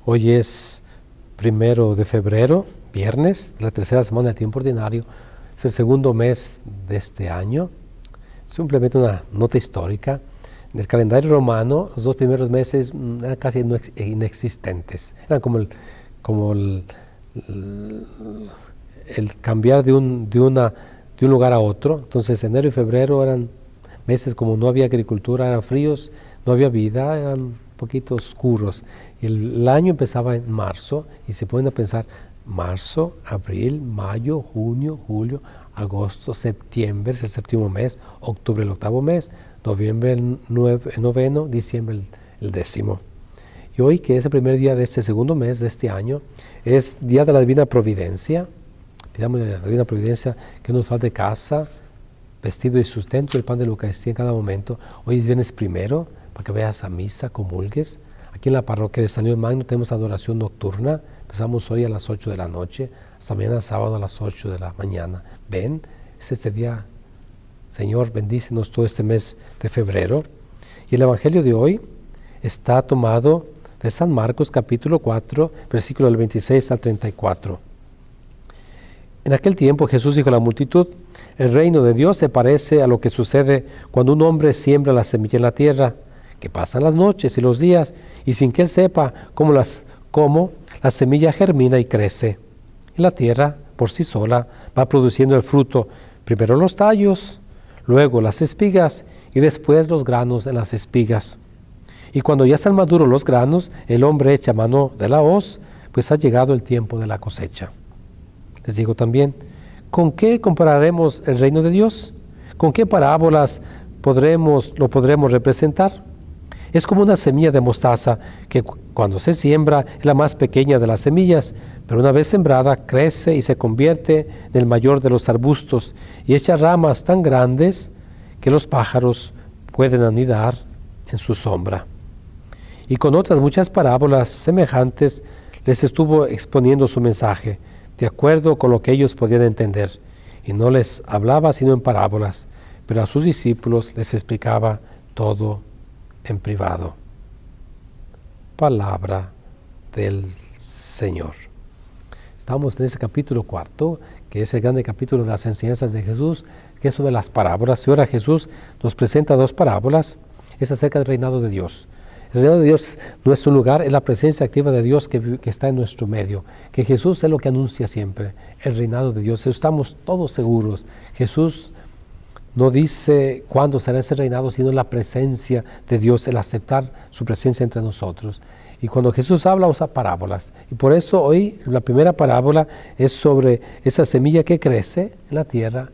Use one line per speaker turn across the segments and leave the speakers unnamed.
Hoy es 1 de febrero, viernes, la tercera semana del tiempo ordinario. Es el segundo mes de este año. Simplemente una nota histórica. En el calendario romano, los 2 primeros meses eran casi inexistentes. Eran como el cambiar de un lugar a otro. Entonces, enero y febrero eran meses como no había agricultura, eran fríos, no había vida, eran un poquito oscuros. El año empezaba en marzo y se pueden pensar marzo, abril, mayo, junio, julio, agosto, septiembre es el séptimo mes, octubre el octavo mes, noviembre el noveno, diciembre el décimo. Y hoy, que es el primer día de este segundo mes de este año, es Día de la Divina Providencia. Pidamos a la Divina Providencia que nos falte casa, vestido y sustento, el pan de la Eucaristía en cada momento. Hoy es viernes primero, para que vayas a misa, comulgues. Aquí en la parroquia de San León Magno tenemos adoración nocturna. Empezamos hoy a las 8 de la noche, hasta mañana sábado a las 8 de la mañana. Ven, es este día. Señor, bendícenos todo este mes de febrero. Y el Evangelio de hoy está tomado de San Marcos capítulo 4, versículo del 26 al 34. En aquel tiempo Jesús dijo a la multitud: el reino de Dios se parece a lo que sucede cuando un hombre siembra la semilla en la tierra, que pasan las noches y los días, y sin que él sepa cómo la semilla germina y crece. Y la tierra, por sí sola, va produciendo el fruto, primero los tallos, luego las espigas, y después los granos en las espigas. Y cuando ya están maduros los granos, el hombre echa mano de la hoz, pues ha llegado el tiempo de la cosecha. Les digo también, ¿con qué compararemos el reino de Dios? ¿Con qué parábolas lo podremos representar? Es como una semilla de mostaza que cuando se siembra es la más pequeña de las semillas, pero una vez sembrada crece y se convierte en el mayor de los arbustos y echa ramas tan grandes que los pájaros pueden anidar en su sombra. Y con otras muchas parábolas semejantes les estuvo exponiendo su mensaje, de acuerdo con lo que ellos podían entender, y no les hablaba sino en parábolas, pero a sus discípulos les explicaba todo en privado. Palabra del Señor. Estamos en ese capítulo 4, que es el grande capítulo de las enseñanzas de Jesús, que es sobre las parábolas. Y ahora Jesús nos presenta 2 parábolas. Es acerca del reinado de Dios. El reinado de Dios no es un lugar, es la presencia activa de Dios que está en nuestro medio. Que Jesús es lo que anuncia siempre, el reinado de Dios. Estamos todos seguros. Jesús no dice cuándo será ese reinado, sino la presencia de Dios, el aceptar su presencia entre nosotros. Y cuando Jesús habla, usa parábolas. Y por eso hoy la primera parábola es sobre esa semilla que crece en la tierra,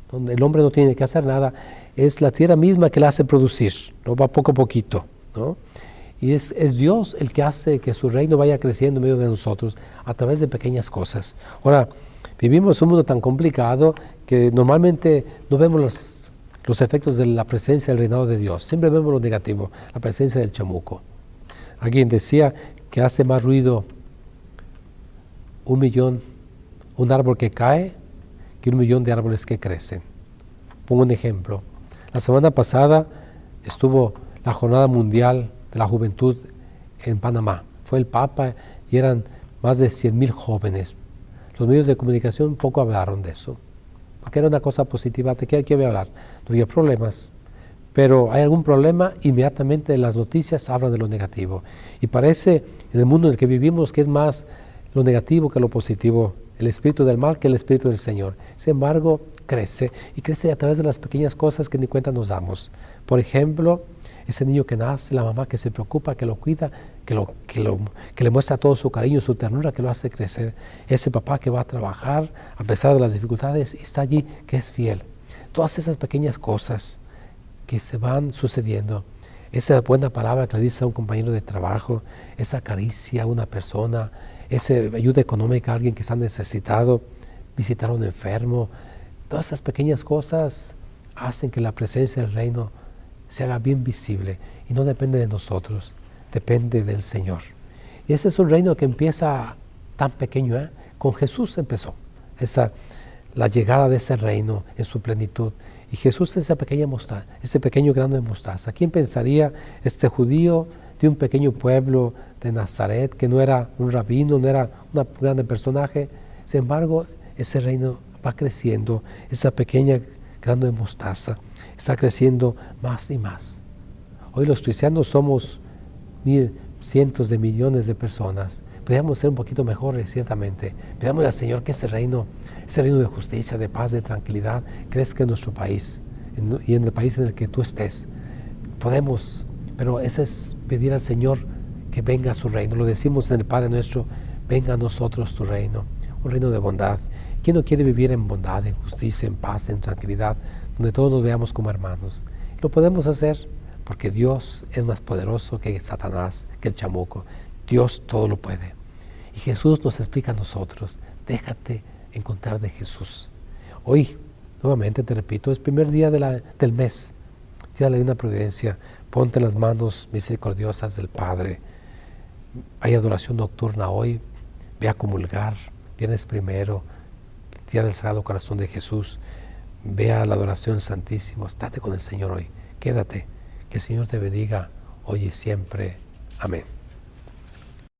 donde el hombre no tiene que hacer nada. Es la tierra misma que la hace producir, ¿no? Va poco a poquito, ¿no? Y es Dios el que hace que su reino vaya creciendo en medio de nosotros a través de pequeñas cosas. Ahora, vivimos un mundo tan complicado que normalmente no vemos los efectos de la presencia del reinado de Dios. Siempre vemos lo negativo, la presencia del chamuco. Alguien decía que hace más ruido un árbol que cae que 1.000.000 de árboles que crecen. Pongo un ejemplo. La semana pasada estuvo la Jornada Mundial de la Juventud en Panamá. Fue el Papa y eran más de 100.000 jóvenes. Los medios de comunicación poco hablaron de eso, porque era una cosa positiva. ¿De qué voy a hablar? No había problemas, pero hay algún problema, inmediatamente las noticias hablan de lo negativo. Y parece en el mundo en el que vivimos que es más lo negativo que lo positivo, el espíritu del mal que el espíritu del Señor. Sin embargo, crece, y crece a través de las pequeñas cosas que ni cuenta nos damos. Por ejemplo, ese niño que nace, la mamá que se preocupa, que lo cuida, que le muestra todo su cariño, su ternura, que lo hace crecer. Ese papá que va a trabajar a pesar de las dificultades y está allí, que es fiel. Todas esas pequeñas cosas que se van sucediendo, esa buena palabra que le dice a un compañero de trabajo, esa caricia a una persona, esa ayuda económica a alguien que está necesitado, visitar a un enfermo, todas esas pequeñas cosas hacen que la presencia del reino se haga bien visible y no depende de nosotros, depende del Señor. Y ese es un reino que empieza tan pequeño, ¿eh? Con Jesús empezó la llegada de ese reino en su plenitud. Y Jesús es esa pequeña mostaza, ese pequeño grano de mostaza. ¿Quién pensaría este judío de un pequeño pueblo de Nazaret, que no era un rabino, no era un grande personaje. Sin embargo, ese reino va creciendo, esa pequeña grano de mostaza está creciendo más y más. Hoy los cristianos somos cientos de millones de personas. Podríamos ser un poquito mejores, ciertamente. Pidámosle al Señor que ese reino de justicia, de paz, de tranquilidad, crezca en nuestro país y en el país en el que tú estés. Podemos, pero ese es pedir al Señor que venga a su reino. Lo decimos en el Padre Nuestro: venga a nosotros tu reino, un reino de bondad. ¿Quién no quiere vivir en bondad, en justicia, en paz, en tranquilidad, donde todos nos veamos como hermanos? Lo podemos hacer porque Dios es más poderoso que Satanás, que el chamuco. Dios todo lo puede. Y Jesús nos explica a nosotros: déjate encontrar de Jesús. Hoy, nuevamente te repito, es primer día del mes, día de la Divina Providencia. Ponte en las manos misericordiosas del Padre. Hay adoración nocturna hoy. Ve a comulgar, viernes primero, día del Sagrado Corazón de Jesús. Ve a la adoración Santísimo. Estate con el Señor hoy. Quédate. Que el Señor te bendiga hoy y siempre. Amén.